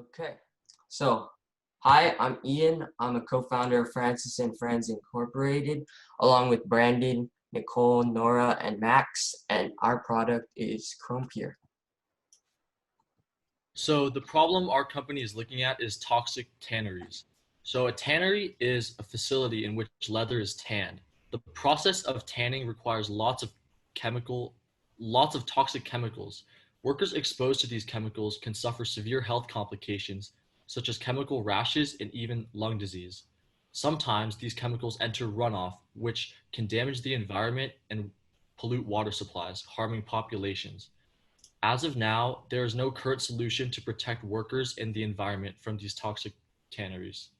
Okay, so hi, I'm Ian. I'm a co-founder of Francis and Friends Incorporated, along with Brandon, Nicole, Nora, and Max, and our product is ChromePure. So the problem our company is looking at is toxic tanneries. So a tannery is a facility in which leather is tanned. The process of tanning requires lots of toxic chemicals. Workers exposed to these chemicals can suffer severe health complications such as chemical rashes and even lung disease. Sometimes these chemicals enter runoff, which can damage the environment and pollute water supplies, harming populations. As of now, there is no current solution to protect workers and the environment from these toxic tanneries.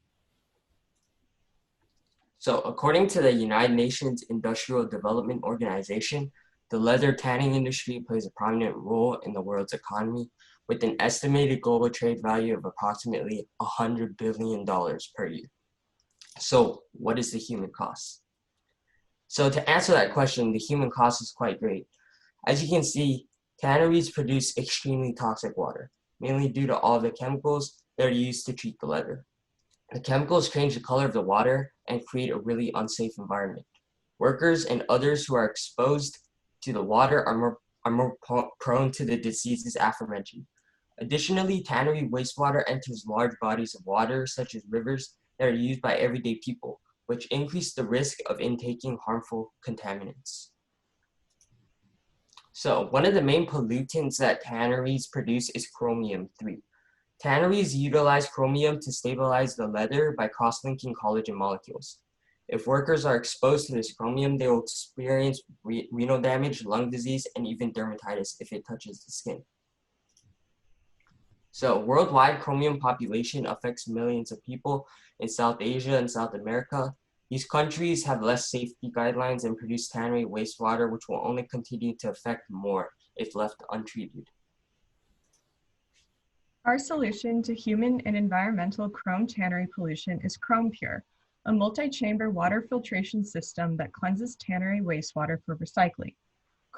So according to the United Nations Industrial Development Organization, the leather tanning industry plays a prominent role in the world's economy, with an estimated global trade value of approximately $100 billion per year. So what is the human cost? So to answer that question, the human cost is quite great. As you can see, tanneries produce extremely toxic water, mainly due to all the chemicals that are used to treat the leather. The chemicals change the color of the water and create a really unsafe environment. Workers and others who are exposed to the water are more prone to the diseases aforementioned. Additionally, tannery wastewater enters large bodies of water, such as rivers, that are used by everyday people, which increase the risk of intaking harmful contaminants. So one of the main pollutants that tanneries produce is chromium-3. Tanneries utilize chromium to stabilize the leather by cross-linking collagen molecules. If workers are exposed to this chromium, they will experience renal damage, lung disease, and even dermatitis if it touches the skin. So worldwide, chromium population affects millions of people in South Asia and South America. These countries have less safety guidelines and produce tannery wastewater, which will only continue to affect more if left untreated. Our solution to human and environmental chrome tannery pollution is ChromePure, a multi-chamber water filtration system that cleanses tannery wastewater for recycling.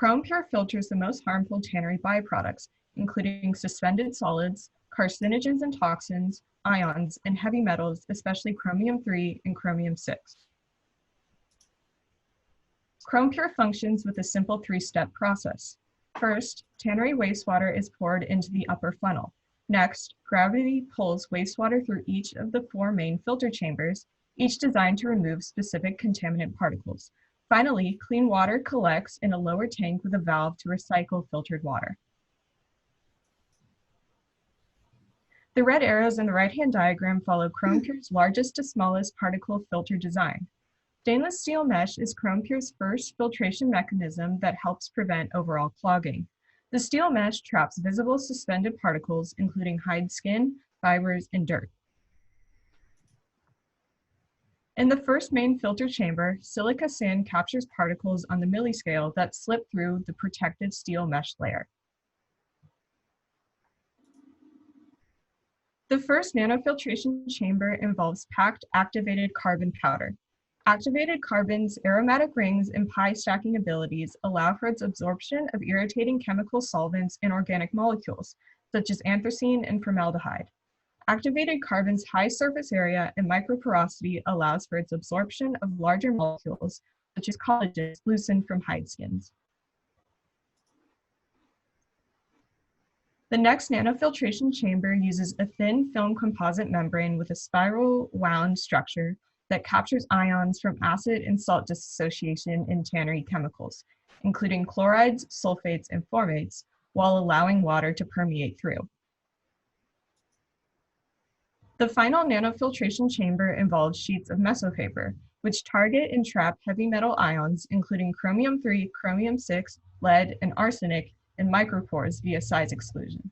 ChromePure filters the most harmful tannery byproducts, including suspended solids, carcinogens and toxins, ions, and heavy metals, especially chromium-3 and chromium-6. ChromePure functions with a simple three-step process. First, tannery wastewater is poured into the upper funnel. Next, gravity pulls wastewater through each of the 4 main filter chambers, each designed to remove specific contaminant particles. Finally, clean water collects in a lower tank with a valve to recycle filtered water. The red arrows in the right-hand diagram follow ChromePure's largest to smallest particle filter design. Stainless steel mesh is ChromePure's first filtration mechanism that helps prevent overall clogging. The steel mesh traps visible suspended particles, including hide skin, fibers, and dirt. In the first main filter chamber, silica sand captures particles on the milliscale that slip through the protective steel mesh layer. The first nanofiltration chamber involves packed activated carbon powder. Activated carbon's aromatic rings and pi stacking abilities allow for its absorption of irritating chemical solvents and organic molecules, such as anthracene and formaldehyde. Activated carbon's high surface area and microporosity allows for its absorption of larger molecules, such as collagens loosened from hide skins. The next nanofiltration chamber uses a thin film composite membrane with a spiral wound structure that captures ions from acid and salt dissociation in tannery chemicals, including chlorides, sulfates, and formates, while allowing water to permeate through. The final nanofiltration chamber involves sheets of mesopaper, which target and trap heavy metal ions, including chromium-3, chromium-6, lead, and arsenic, in micropores via size exclusion.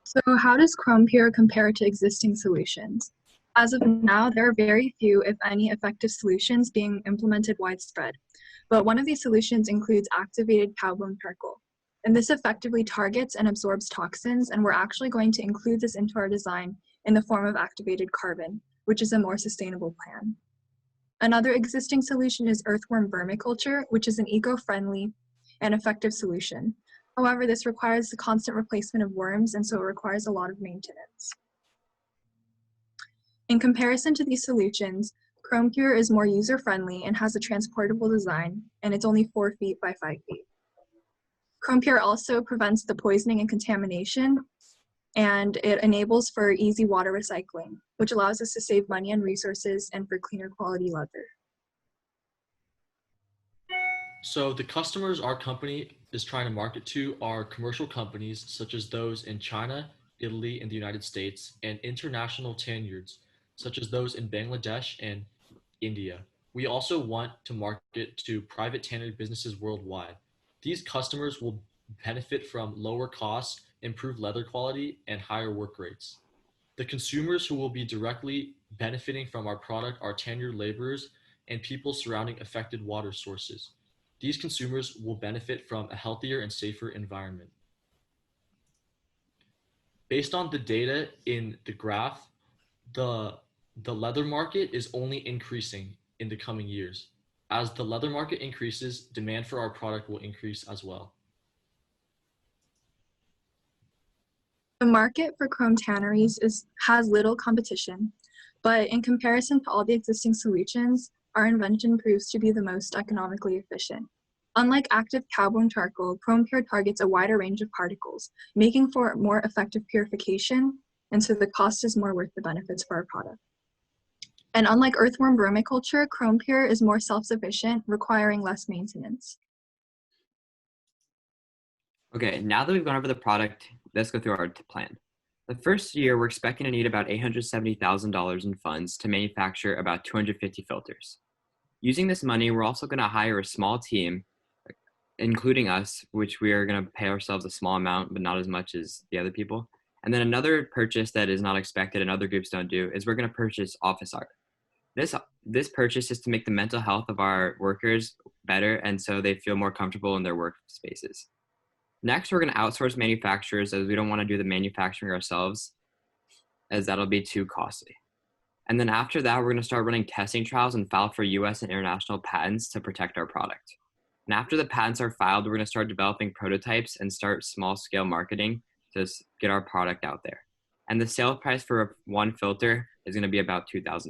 So how does ChromePure compare to existing solutions? As of now, there are very few, if any, effective solutions being implemented widespread, but one of these solutions includes activated cowbone charcoal. And this effectively targets and absorbs toxins, and we're actually going to include this into our design in the form of activated carbon, which is a more sustainable plan. Another existing solution is earthworm vermiculture, which is an eco-friendly and effective solution. However, this requires the constant replacement of worms, and so it requires a lot of maintenance. In comparison to these solutions, ChromePure is more user-friendly and has a transportable design, and it's only 4 feet by 5 feet. ChromePure also prevents the poisoning and contamination, and it enables for easy water recycling, which allows us to save money and resources and for cleaner quality leather. So the customers our company is trying to market to are commercial companies such as those in China, Italy, and the United States, and international tannyards such as those in Bangladesh and India. We also want to market to private tannery businesses worldwide. These customers will benefit from lower costs, improved leather quality, and higher work rates. The consumers who will be directly benefiting from our product are tenured laborers and people surrounding affected water sources. These consumers will benefit from a healthier and safer environment. Based on the data in the graph, the, the leather market is only increasing in the coming years. As the leather market increases, demand for our product will increase as well. The market for chrome tanneries has little competition, but in comparison to all the existing solutions, our invention proves to be the most economically efficient. Unlike active cowbone charcoal, ChromePure targets a wider range of particles, making for more effective purification, and so the cost is more worth the benefits for our product. And unlike earthworm vermiculture, ChromePure is more self-sufficient, requiring less maintenance. Okay, now that we've gone over the product, let's go through our plan. The first year, we're expecting to need about $870,000 in funds to manufacture about 250 filters. Using this money, we're also going to hire a small team, including us, which we are going to pay ourselves a small amount, but not as much as the other people. And then another purchase that is not expected and other groups don't do is we're going to purchase office art. This purchase is to make the mental health of our workers better, and so they feel more comfortable in their workspaces. Next, we're going to outsource manufacturers, as we don't want to do the manufacturing ourselves, as that'll be too costly. And then after that, we're going to start running testing trials and file for US and international patents to protect our product. And after the patents are filed, we're going to start developing prototypes and start small-scale marketing to get our product out there. And the sale price for one filter is going to be about $2,000.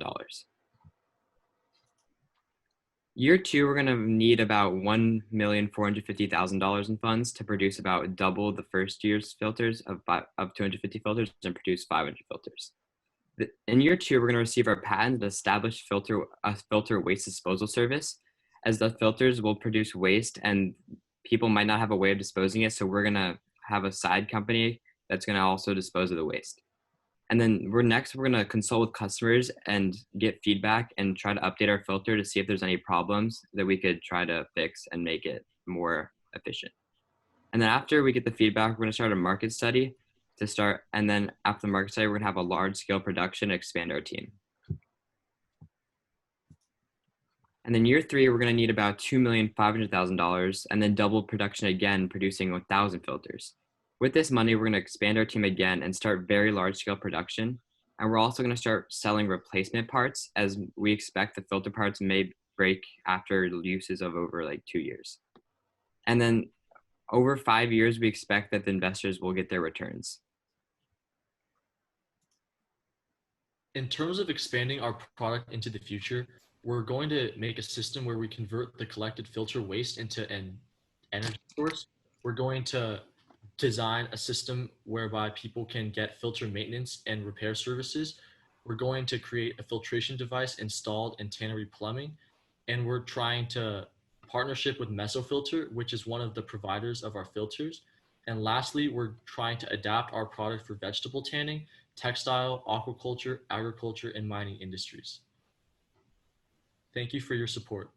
Year 2, we're going to need about $1,450,000 in funds to produce about double the first year's filters of 250 filters and produce 500 filters. In year 2, we're going to receive our patent and establish a filter waste disposal service, as the filters will produce waste and people might not have a way of disposing it. So we're going to have a side company that's going to also dispose of the waste. And then we're going to consult with customers and get feedback and try to update our filter to see if there's any problems that we could try to fix and make it more efficient. And then after we get the feedback, we're going to start a market study and then after the market study, we're going to have a large scale production and expand our team. And then year 3, we're going to need about $2,500,000 and then double production again, producing 1,000 filters. With this money, we're going to expand our team again and start very large scale production. And we're also going to start selling replacement parts, as we expect the filter parts may break after uses of over like 2 years. And then over 5 years, we expect that the investors will get their returns. In terms of expanding our product into the future, we're going to make a system where we convert the collected filter waste into an energy source. We're going to design a system whereby people can get filter maintenance and repair services. We're going to create a filtration device installed in tannery plumbing, and we're trying to partnership with Mesofilter, which is one of the providers of our filters. And lastly, we're trying to adapt our product for vegetable tanning, textile, aquaculture, agriculture, and mining industries. Thank you for your support.